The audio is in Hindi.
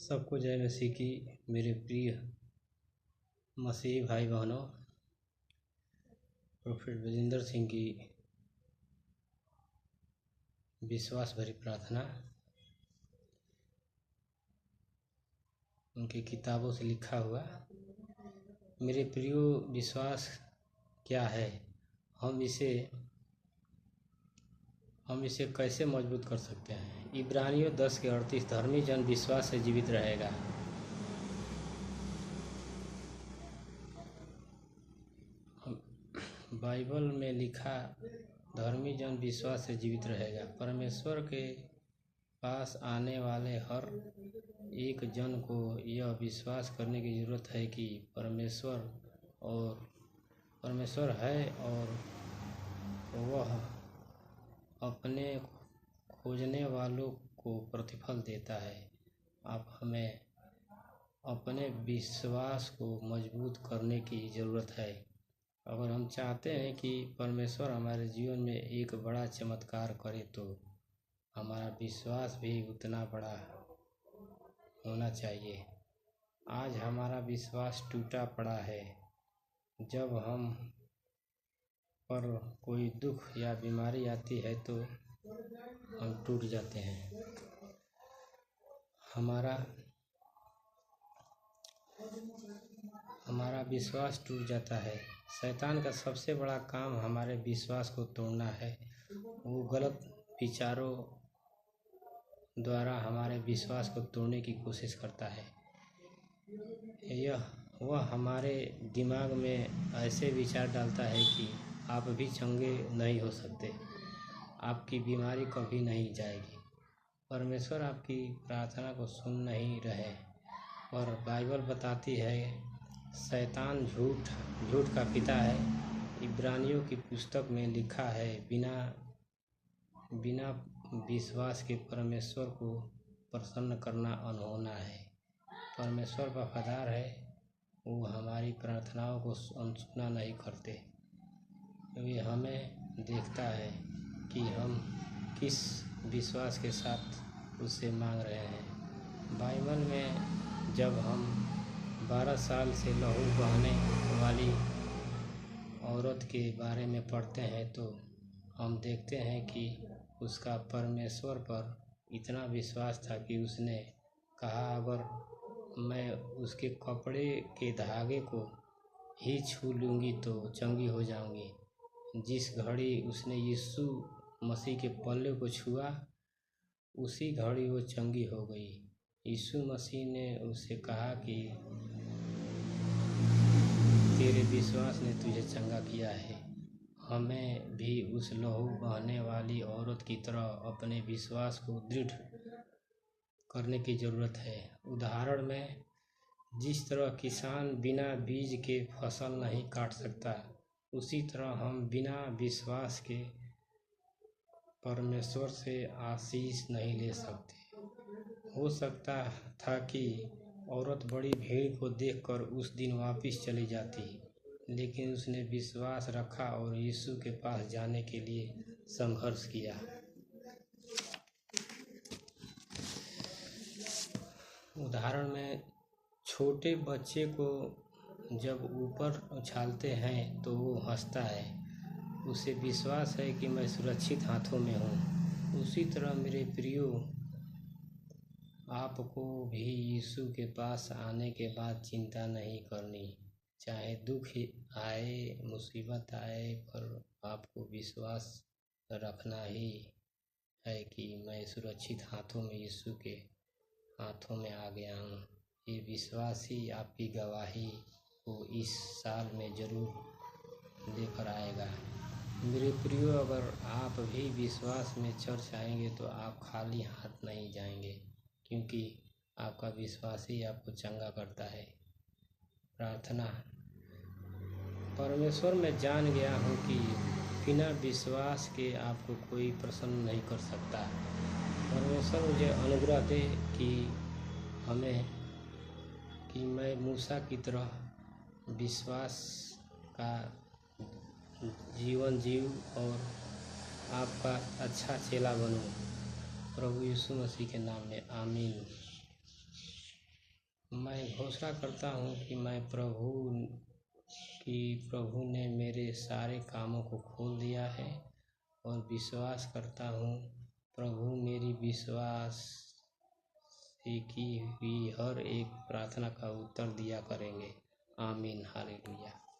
सबको जय मसीह की। मेरे प्रिय मसीही भाई बहनों, प्रोफेट बलजिंदर सिंह की विश्वास भरी प्रार्थना उनकी किताबों से लिखा हुआ। मेरे प्रियो, विश्वास क्या है? हम इसे कैसे मजबूत कर सकते हैं? इब्रानियों 10:38 धर्मी जन विश्वास से जीवित रहेगा। बाइबल में लिखा, धर्मी जन विश्वास से जीवित रहेगा। परमेश्वर के पास आने वाले हर एक जन को यह विश्वास करने की ज़रूरत है कि परमेश्वर है और वह अपने खोजने वालों को प्रतिफल देता है। अब हमें अपने विश्वास को मजबूत करने की ज़रूरत है। अगर हम चाहते हैं कि परमेश्वर हमारे जीवन में एक बड़ा चमत्कार करे, तो हमारा विश्वास भी उतना बड़ा होना चाहिए। आज हमारा विश्वास टूटा पड़ा है। जब हम पर कोई दुख या बीमारी आती है तो हम टूट जाते हैं। हमारा विश्वास टूट जाता है। शैतान का सबसे बड़ा काम हमारे विश्वास को तोड़ना है। वो गलत विचारों द्वारा हमारे विश्वास को तोड़ने की कोशिश करता है। वह हमारे दिमाग में ऐसे विचार डालता है कि आप भी चंगे नहीं हो सकते, आपकी बीमारी कभी नहीं जाएगी, परमेश्वर आपकी प्रार्थना को सुन नहीं रहे। और बाइबल बताती है, शैतान झूठ का पिता है। इब्रानियों की पुस्तक में लिखा है, बिना विश्वास के परमेश्वर को प्रसन्न करना अनहोना है। परमेश्वर वफादार है, वो हमारी प्रार्थनाओं को अनसुना नहीं करते। वे हमें देखता है कि हम किस विश्वास के साथ उससे मांग रहे हैं। बाइबल में जब हम 12 साल से लहू बहाने वाली औरत के बारे में पढ़ते हैं, तो हम देखते हैं कि उसका परमेश्वर पर इतना विश्वास था कि उसने कहा, अगर मैं उसके कपड़े के धागे को ही छू लूँगी तो चंगी हो जाऊँगी। जिस घड़ी उसने यीशु मसीह के पल्ले को छुआ, उसी घड़ी वो चंगी हो गई। यीशु मसीह ने उससे कहा कि तेरे विश्वास ने तुझे चंगा किया है। हमें भी उस लहू बहाने वाली औरत की तरह अपने विश्वास को दृढ़ करने की ज़रूरत है। उदाहरण में, जिस तरह किसान बिना बीज के फसल नहीं काट सकता, उसी तरह हम बिना विश्वास के परमेश्वर से आशीष नहीं ले सकते। हो सकता था कि औरत बड़ी भीड़ को देखकर उस दिन वापस चली जाती, लेकिन उसने विश्वास रखा और यीशु के पास जाने के लिए संघर्ष किया। उदाहरण में, छोटे बच्चे को जब ऊपर उछालते हैं तो वो हंसता है, उसे विश्वास है कि मैं सुरक्षित हाथों में हूँ। उसी तरह मेरे प्रियो, आपको भी यीशु के पास आने के बाद चिंता नहीं करनी। चाहे दुख आए, मुसीबत आए, पर आपको विश्वास रखना ही है कि मैं सुरक्षित हाथों में, यीशु के हाथों में आ गया हूँ। ये विश्वास ही आपकी गवाही को इस साल में ज़रूर लेकर आएगा। मेरे प्रियो, अगर आप भी विश्वास में चर्च आएंगे तो आप खाली हाथ नहीं जाएंगे, क्योंकि आपका विश्वास ही आपको चंगा करता है। प्रार्थना। परमेश्वर, मैं जान गया हूँ कि बिना विश्वास के आपको कोई प्रसन्न नहीं कर सकता। परमेश्वर, मुझे अनुग्रह दे कि मैं मूसा की तरह विश्वास का जीवन जीऊँ और आपका अच्छा चेला बनूँ। प्रभु यीशु मसीह के नाम में आमीन। मैं घोषणा करता हूँ कि प्रभु ने मेरे सारे कामों को खोल दिया है और विश्वास करता हूँ प्रभु मेरी विश्वास से की हुई हर एक प्रार्थना का उत्तर दिया करेंगे। आमीन। हालेलुया।